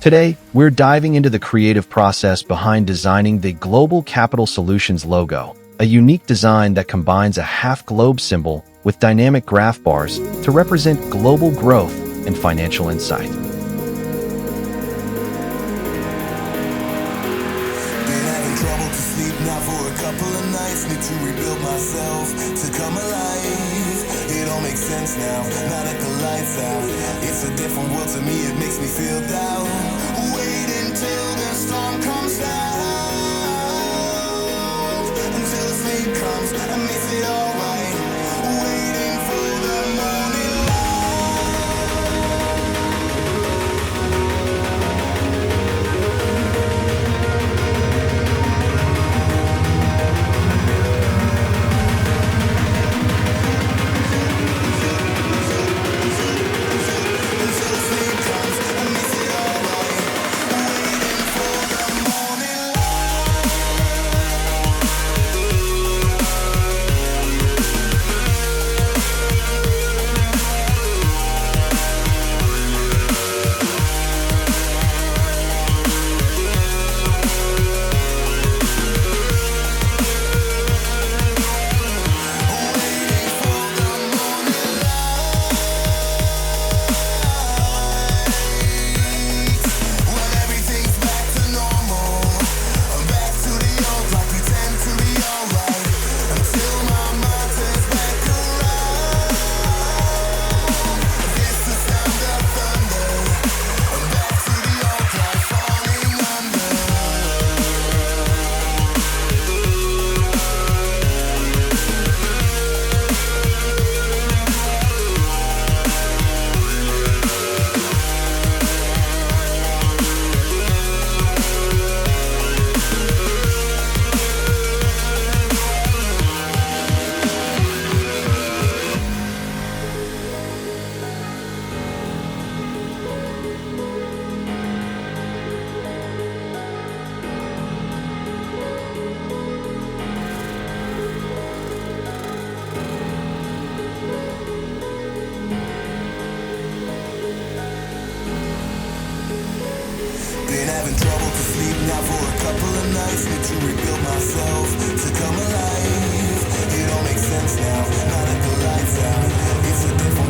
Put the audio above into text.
Today, we're diving into the creative process behind designing the Global Capital Solutions logo, a unique design that combines a half-globe symbol with dynamic graph bars to represent global growth and financial insight. Been having trouble to sleep now for a couple of nights. Need to rebuild myself to come alive. It all makes sense now, now that the lights out. It's a different world to me, it makes me feel down. Wait until the storm comes down, until the sleep comes and makes it alright. Waiting for the morning Been having trouble to sleep now for a couple of nights. Need to rebuild myself to come alive. It all makes sense now, now that the lights out. It's a different